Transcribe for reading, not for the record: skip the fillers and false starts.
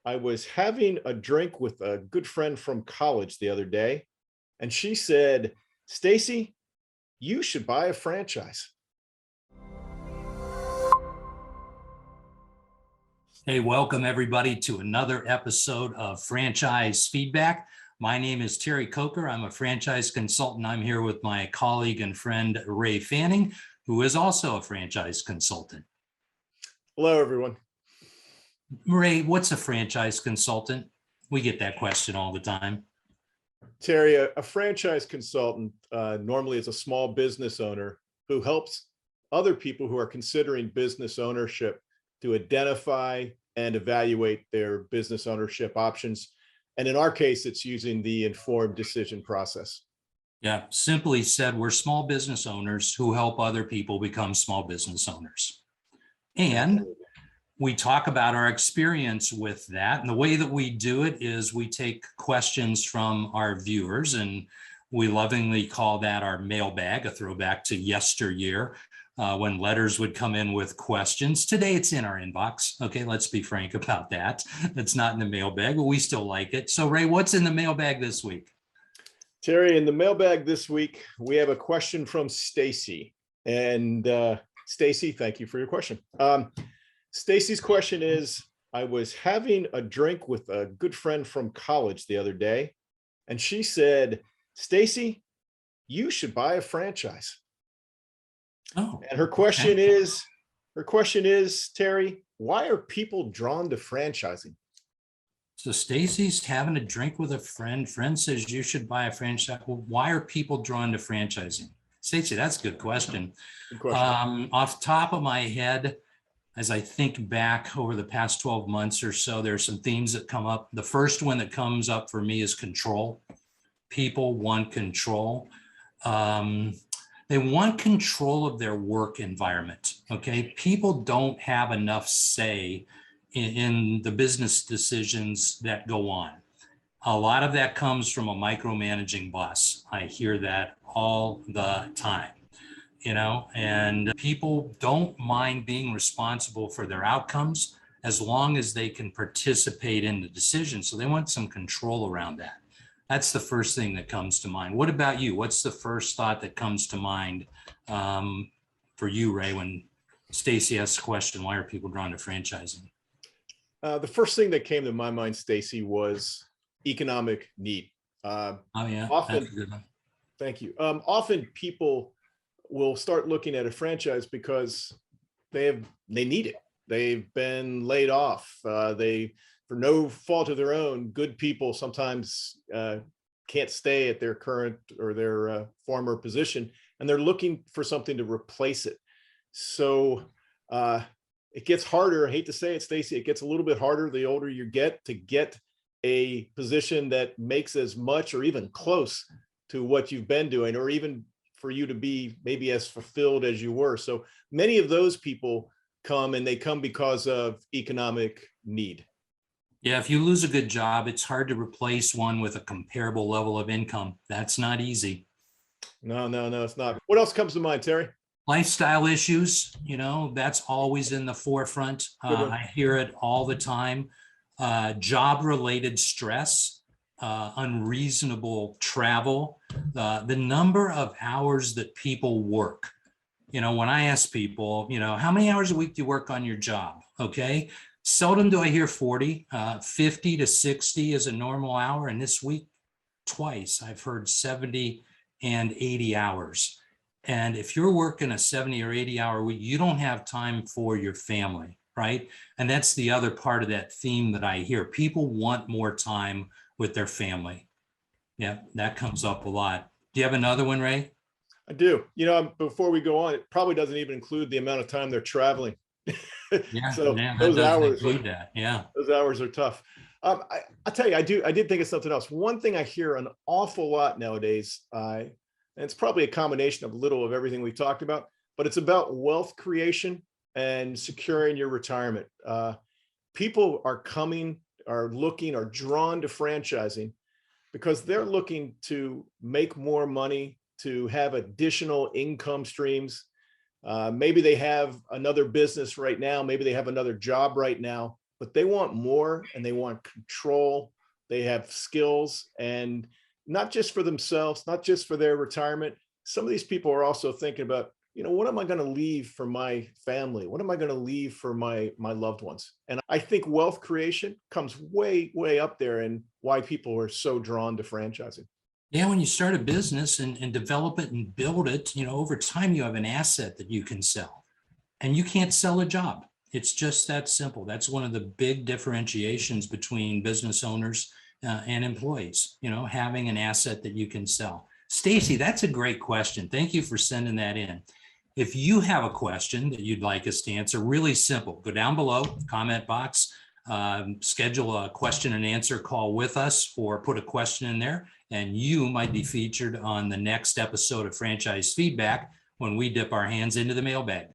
I was having a drink with a good friend from college the other day, and she said, "Stacy, you should buy a franchise." Hey, welcome everybody to another episode of Franchise Feedback. My name is Terry Coker. I'm a franchise consultant. I'm here with my colleague and friend, Ray Fanning, who is also a franchise consultant. Hello, everyone. Ray, what's a franchise consultant? We get that question all the time. Terry, a franchise consultant normally is a small business owner who helps other people who are considering business ownership to identify and evaluate their business ownership options. And in our case, it's using the informed decision process. Yeah, simply said, we're small business owners who help other people become small business owners. And we talk about our experience with that. And the way that we do it is we take questions from our viewers, and we lovingly call that our mailbag, a throwback to yesteryear. When letters would come in with questions. Today it's in our inbox. Okay, let's be frank about that. It's not in the mailbag, but we still like it. So Ray, what's in the mailbag this week? Terry, in the mailbag this week, we have a question from Stacy. And Stacy, thank you for your question. Stacy's question is, I was having a drink with a good friend from college the other day, and she said, "Stacy, you should buy a franchise." Oh, and her question is, Terry, why are people drawn to franchising? so Stacy's having a drink with a friend. Friend says you should buy a franchise. Well, why are people drawn to franchising? Stacy, that's a good question. Good question. Off the top of my head, as I think back over the past 12 months or so, there are some themes that come up. The first one that comes up for me is control. People want control. They want control of their work environment. Okay. People don't have enough say in the business decisions that go on. A lot of that comes from a micromanaging boss. I hear that all the time, and people don't mind being responsible for their outcomes as long as they can participate in the decision. So they want some control around that. That's the first thing that comes to mind. What about you? What's the first thought that comes to mind for you, Ray, when Stacy asks the question, why are people drawn to franchising? The first thing that came to my mind, Stacy, was economic need. Oh yeah, often, that's a good one. Thank you. Often people will start looking at a franchise because they need it. They've been laid off. For no fault of their own, good people sometimes can't stay at their current or their former position, and they're looking for something to replace it. So it gets harder. I hate to say it, Stacy, it gets a little bit harder the older you get to get a position that makes as much or even close to what you've been doing, or even for you to be maybe as fulfilled as you were. So many of those people come, and they come because of economic need. Yeah, if you lose a good job, it's hard to replace one with a comparable level of income. That's not easy. No, it's not. What else comes to mind, Terry? Lifestyle issues, that's always in the forefront. I hear it all the time. Job-related stress, unreasonable travel, the number of hours that people work. When I ask people, how many hours a week do you work on your job? Okay. Seldom do I hear 40, 50 to 60 is a normal hour. And this week, twice, I've heard 70 and 80 hours. And if you're working a 70 or 80 hour week, you don't have time for your family, right? And that's the other part of that theme that I hear. People want more time with their family. Yeah, that comes up a lot. Do you have another one, Ray? I do. Before we go on, it probably doesn't even include the amount of time they're traveling. Yeah, so yeah, those hours those hours are tough. I'll tell you, I did think of something else. One thing I hear an awful lot nowadays, and it's probably a combination of a little of everything we talked about, but it's about wealth creation and securing your retirement. People are drawn to franchising because they're looking to make more money, to have additional income streams. Maybe they have another business right now, maybe they have another job right now, but they want more and they want control. They have skills, and not just for themselves, not just for their retirement. Some of these people are also thinking about, what am I going to leave for my family? What am I going to leave for my loved ones? And I think wealth creation comes way, way up there and why people are so drawn to franchising. Yeah, when you start a business and develop it and build it, over time you have an asset that you can sell, and you can't sell a job. It's just that simple. That's one of the big differentiations between business owners and employees, having an asset that you can sell. Stacy, that's a great question. Thank you for sending that in. If you have a question that you'd like us to answer, really simple, go down below, comment box, schedule a question and answer call with us, or put a question in there, and you might be featured on the next episode of Franchise Feedback when we dip our hands into the mailbag.